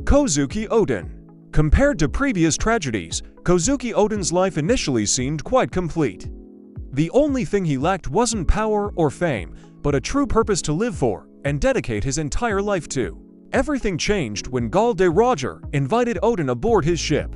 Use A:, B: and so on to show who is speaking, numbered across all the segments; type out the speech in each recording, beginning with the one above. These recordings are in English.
A: Kozuki Oden. Compared to previous tragedies, Kozuki Oden's life initially seemed quite complete. The only thing he lacked wasn't power or fame, but a true purpose to live for and dedicate his entire life to. Everything changed when Gall de Roger invited Oden aboard his ship.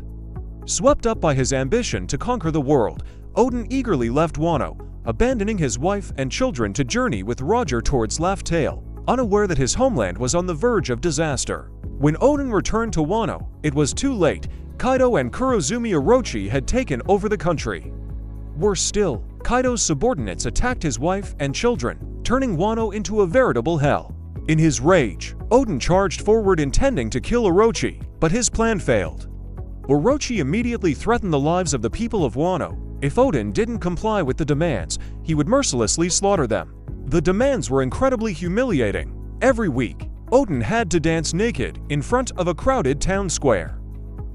A: Swept up by his ambition to conquer the world, Oden eagerly left Wano, abandoning his wife and children to journey with Roger towards Laugh Tale, unaware that his homeland was on the verge of disaster. When Oden returned to Wano, it was too late. Kaido and Kurozumi Orochi had taken over the country. Worse still, Kaido's subordinates attacked his wife and children, turning Wano into a veritable hell. In his rage, Oden charged forward intending to kill Orochi, but his plan failed. Orochi immediately threatened the lives of the people of Wano. If Oden didn't comply with the demands, he would mercilessly slaughter them. The demands were incredibly humiliating. Every week, Oden had to dance naked in front of a crowded town square.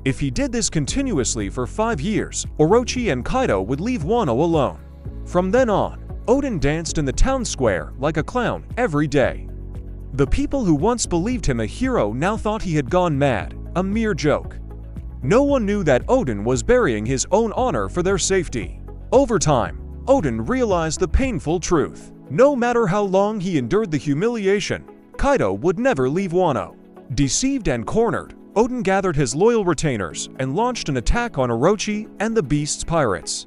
A: If he did this continuously for 5 years, Orochi and Kaido would leave Wano alone. From then on, Oden danced in the town square like a clown every day. The people who once believed him a hero now thought he had gone mad, a mere joke. No one knew that Oden was burying his own honor for their safety. Over time, Oden realized the painful truth. No matter how long he endured the humiliation, Kaido would never leave Wano. Deceived and cornered, Oden gathered his loyal retainers and launched an attack on Orochi and the Beast's pirates.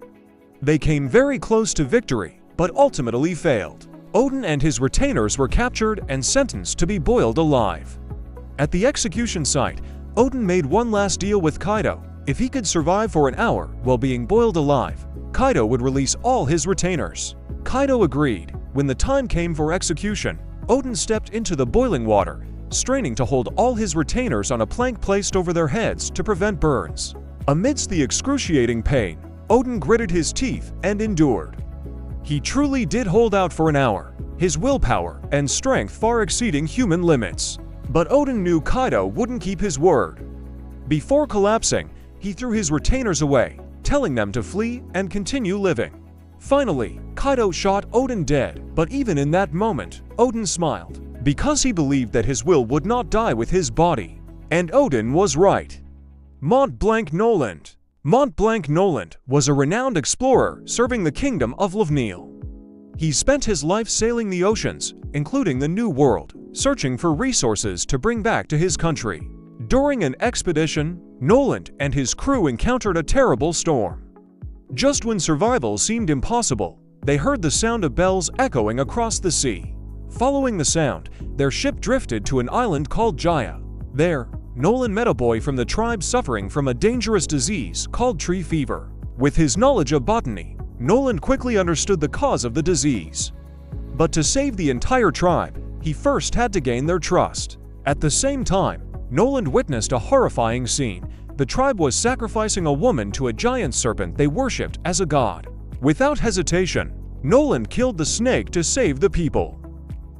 A: They came very close to victory, but ultimately failed. Oden and his retainers were captured and sentenced to be boiled alive. At the execution site, Oden made one last deal with Kaido. If he could survive for an hour while being boiled alive, Kaido would release all his retainers. Kaido agreed. When the time came for execution, Oden stepped into the boiling water, straining to hold all his retainers on a plank placed over their heads to prevent burns. Amidst the excruciating pain, Oden gritted his teeth and endured. He truly did hold out for an hour, his willpower and strength far exceeding human limits. But Oden knew Kaido wouldn't keep his word. Before collapsing, he threw his retainers away, telling them to flee and continue living. Finally, Kaido shot Oden dead, but even in that moment, Oden smiled, because he believed that his will would not die with his body. And Oden was right. Mont Blanc Noland. Mont Blanc Noland was a renowned explorer serving the kingdom of Levenil. He spent his life sailing the oceans, including the New World, searching for resources to bring back to his country. During an expedition, Noland and his crew encountered a terrible storm. Just when survival seemed impossible, they heard the sound of bells echoing across the sea. Following the sound, their ship drifted to an island called Jaya. There, Noland met a boy from the tribe suffering from a dangerous disease called tree fever. With his knowledge of botany, Noland quickly understood the cause of the disease. But to save the entire tribe, he first had to gain their trust. At the same time, Noland witnessed a horrifying scene. The tribe was sacrificing a woman to a giant serpent they worshipped as a god. Without hesitation, Noland killed the snake to save the people.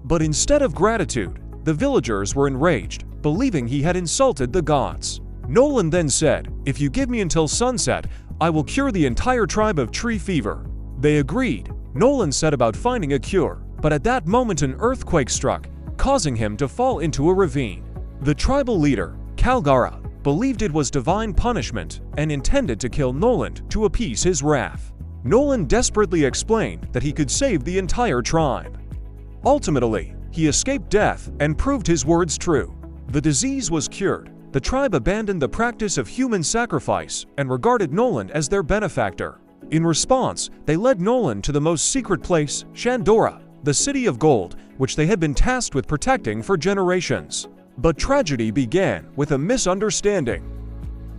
A: But instead of gratitude, the villagers were enraged, believing he had insulted the gods. Noland then said, "If you give me until sunset, I will cure the entire tribe of tree fever." They agreed. Noland set about finding a cure, but at that moment an earthquake struck, causing him to fall into a ravine. The tribal leader, Kalgara, believed it was divine punishment and intended to kill Noland to appease his wrath. Noland desperately explained that he could save the entire tribe. Ultimately, he escaped death and proved his words true. The disease was cured. The tribe abandoned the practice of human sacrifice and regarded Noland as their benefactor. In response, they led Noland to the most secret place, Shandora, the city of gold, which they had been tasked with protecting for generations. But tragedy began with a misunderstanding.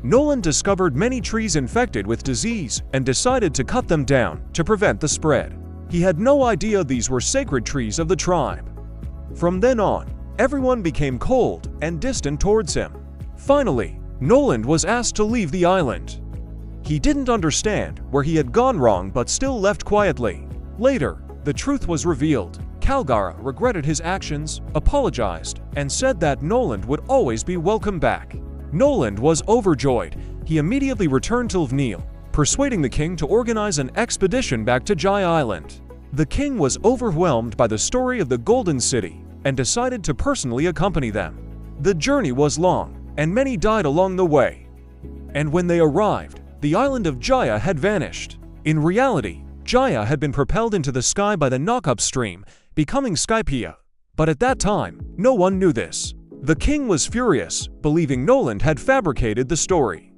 A: Noland discovered many trees infected with disease and decided to cut them down to prevent the spread. He had no idea these were sacred trees of the tribe. From then on, everyone became cold and distant towards him. Finally, Noland was asked to leave the island. He didn't understand where he had gone wrong but still left quietly. Later, the truth was revealed. Kalgara regretted his actions, apologized, and said that Noland would always be welcome back. Noland was overjoyed. He immediately returned to Levenil, persuading the king to organize an expedition back to Jai Island. The king was overwhelmed by the story of the Golden City and decided to personally accompany them. The journey was long, and many died along the way. And when they arrived, the island of Jaya had vanished. In reality, Jaya had been propelled into the sky by the knock-up stream, becoming Skypiea. But at that time, no one knew this. The king was furious, believing Noland had fabricated the story.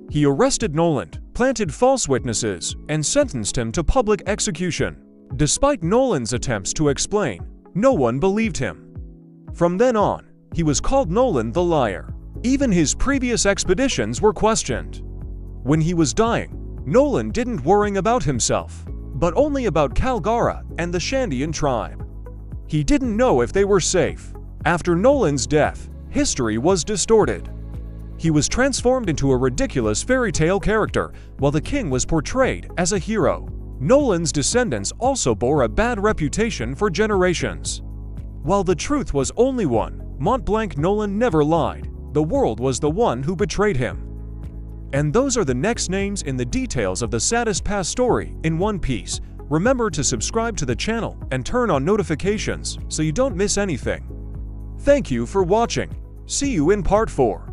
A: He arrested Noland, planted false witnesses, and sentenced him to public execution. Despite Noland's attempts to explain, no one believed him. From then on, he was called Noland the Liar. Even his previous expeditions were questioned. When he was dying, Noland didn't worry about himself, but only about Kalgara and the Shandian tribe. He didn't know if they were safe. After Noland's death, history was distorted. He was transformed into a ridiculous fairy tale character, while the king was portrayed as a hero. Noland's descendants also bore a bad reputation for generations. While the truth was only one, Mont Blanc Noland never lied. The world was the one who betrayed him. And those are the next names in the details of the saddest past story in one piece. Remember to subscribe to the channel and turn on notifications so you don't miss anything. Thank you for watching. See you in part 4.